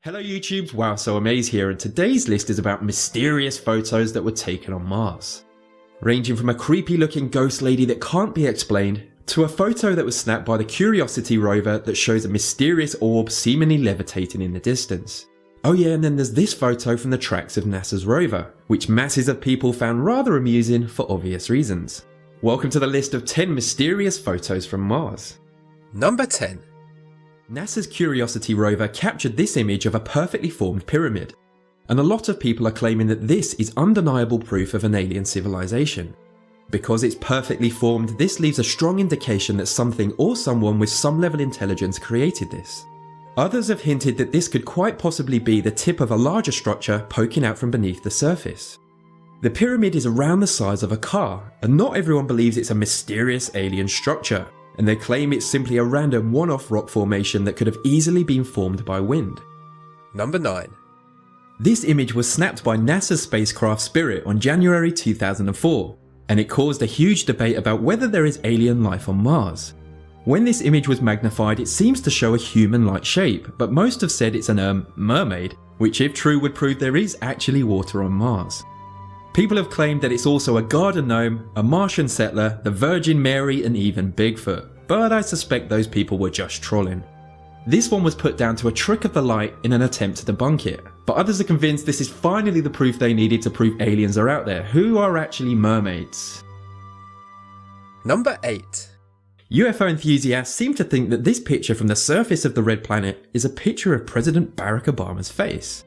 Hello YouTube, WowSoAmaze here, and today's list is about mysterious photos that were taken on Mars. Ranging from a creepy looking ghost lady that can't be explained, to a photo that was snapped by the Curiosity rover that shows a mysterious orb seemingly levitating in the distance. Oh yeah, and then there's this photo from the tracks of NASA's rover, which masses of people found rather amusing for obvious reasons. Welcome to the list of 10 mysterious photos from Mars. Number 10. NASA's Curiosity rover captured this image of a perfectly formed pyramid, and a lot of people are claiming that this is undeniable proof of an alien civilization. Because it's perfectly formed, this leaves a strong indication that something or someone with some level of intelligence created this. Others have hinted that this could quite possibly be the tip of a larger structure poking out from beneath the surface. The pyramid is around the size of a car, and not everyone believes it's a mysterious alien structure, and they claim it's simply a random one-off rock formation that could have easily been formed by wind. Number 9. This image was snapped by NASA's spacecraft Spirit on January 2004, and it caused a huge debate about whether there is alien life on Mars. When this image was magnified, it seems to show a human-like shape, but most have said it's an mermaid, which if true would prove there is actually water on Mars. People have claimed that it's also a garden gnome, a Martian settler, the Virgin Mary, and even Bigfoot, but I suspect those people were just trolling. This one was put down to a trick of the light in an attempt to debunk it, but others are convinced this is finally the proof they needed to prove aliens are out there, who are actually mermaids. Number 8. UFO enthusiasts seem to think that this picture from the surface of the red planet is a picture of President Barack Obama's face.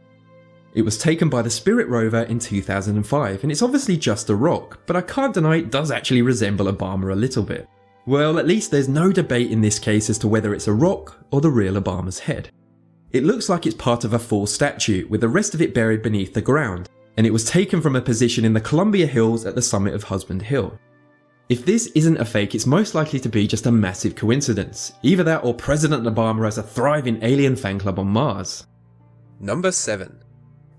It was taken by the Spirit rover in 2005, and it's obviously just a rock, but I can't deny it does actually resemble Obama a little bit. Well, at least there's no debate in this case as to whether it's a rock or the real Obama's head. It looks like it's part of a full statue, with the rest of it buried beneath the ground, and it was taken from a position in the Columbia Hills at the summit of Husband Hill. If this isn't a fake, it's most likely to be just a massive coincidence. Either that or President Obama has a thriving alien fan club on Mars. Number 7.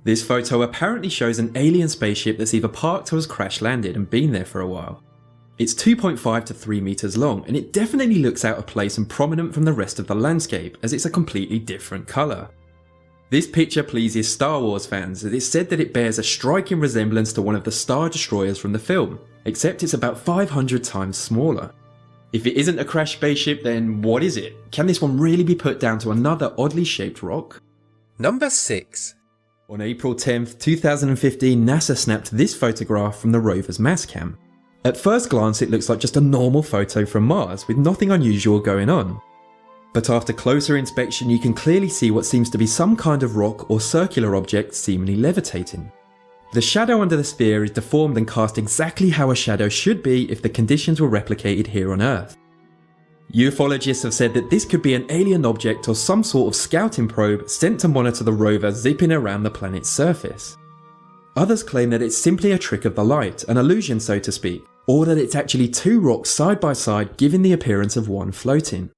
This photo apparently shows an alien spaceship that's either parked or has crash landed and been there for a while. It's 2.5 to 3 meters long, and it definitely looks out of place and prominent from the rest of the landscape, as it's a completely different colour. This picture pleases Star Wars fans, as it's said that it bears a striking resemblance to one of the Star Destroyers from the film, except it's about 500 times smaller. If it isn't a crashed spaceship, then what is it? Can this one really be put down to another oddly shaped rock? Number 6. On April 10th, 2015, NASA snapped this photograph from the rover's mass cam. At first glance, it looks like just a normal photo from Mars with nothing unusual going on. But after closer inspection, you can clearly see what seems to be some kind of rock or circular object seemingly levitating. The shadow under the sphere is deformed and cast exactly how a shadow should be if the conditions were replicated here on Earth. Ufologists have said that this could be an alien object or some sort of scouting probe sent to monitor the rover zipping around the planet's surface. Others claim that it's simply a trick of the light, an illusion so to speak, or that it's actually two rocks side by side giving the appearance of one floating.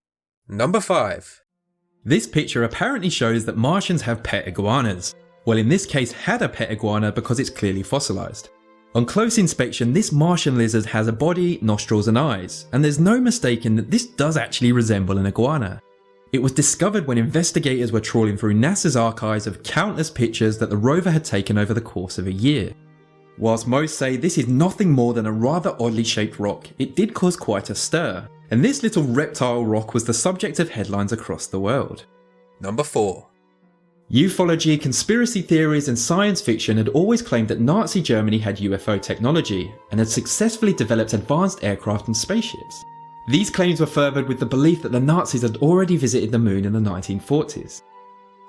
Number 5. This picture apparently shows that Martians have pet iguanas. Well, in this case had a pet iguana because it's clearly fossilized. On close inspection, this Martian lizard has a body, nostrils and eyes, and there's no mistaking that this does actually resemble an iguana. It was discovered when investigators were trawling through NASA's archives of countless pictures that the rover had taken over the course of a year. Whilst most say this is nothing more than a rather oddly shaped rock, it did cause quite a stir, and this little reptile rock was the subject of headlines across the world. Number 4. Ufology, conspiracy theories and science fiction had always claimed that Nazi Germany had UFO technology and had successfully developed advanced aircraft and spaceships. These claims were furthered with the belief that the Nazis had already visited the moon in the 1940s.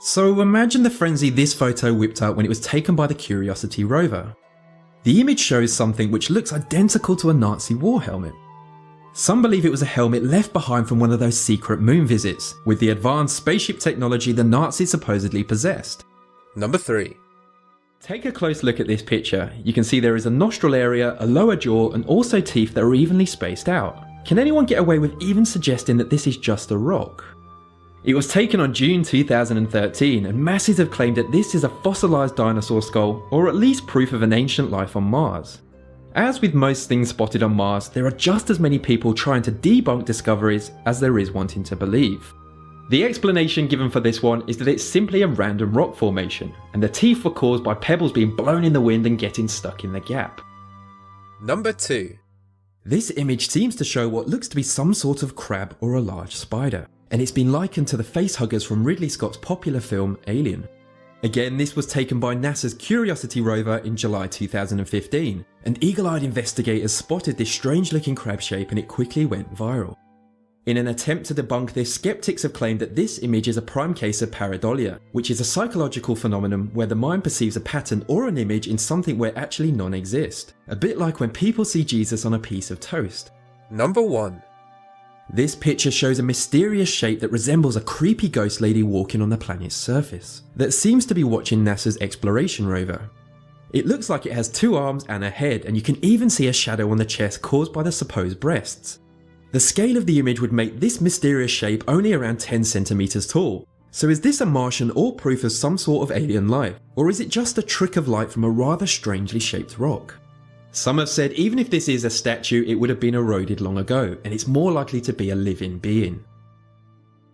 So imagine the frenzy this photo whipped up when it was taken by the Curiosity rover. The image shows something which looks identical to a Nazi war helmet. Some believe it was a helmet left behind from one of those secret moon visits, with the advanced spaceship technology the Nazis supposedly possessed. Number 3. Take a close look at this picture. You can see there is a nostril area, a lower jaw, and also teeth that are evenly spaced out. Can anyone get away with even suggesting that this is just a rock? It was taken on June 2013, and masses have claimed that this is a fossilized dinosaur skull, or at least proof of an ancient life on Mars. As with most things spotted on Mars, there are just as many people trying to debunk discoveries as there is wanting to believe. The explanation given for this one is that it's simply a random rock formation, and the teeth were caused by pebbles being blown in the wind and getting stuck in the gap. Number 2. This image seems to show what looks to be some sort of crab or a large spider, and it's been likened to the facehuggers from Ridley Scott's popular film Alien. Again, this was taken by NASA's Curiosity rover in July 2015, and eagle-eyed investigators spotted this strange-looking crab shape and it quickly went viral. In an attempt to debunk this, skeptics have claimed that this image is a prime case of pareidolia, which is a psychological phenomenon where the mind perceives a pattern or an image in something where actually none exist, a bit like when people see Jesus on a piece of toast. Number 1. This picture shows a mysterious shape that resembles a creepy ghost lady walking on the planet's surface, that seems to be watching NASA's exploration rover. It looks like it has 2 arms and a head, and you can even see a shadow on the chest caused by the supposed breasts. The scale of the image would make this mysterious shape only around 10 centimeters tall. So is this a Martian or proof of some sort of alien life? Or is it just a trick of light from a rather strangely shaped rock? Some have said even if this is a statue, it would have been eroded long ago, and it's more likely to be a living being.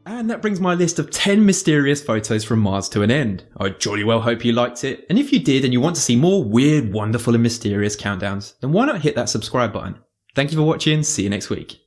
And that brings my list of 10 mysterious photos from Mars to an end. I jolly well hope you liked it, and if you did and you want to see more weird, wonderful and mysterious countdowns, then why not hit that subscribe button? Thank you for watching, see you next week.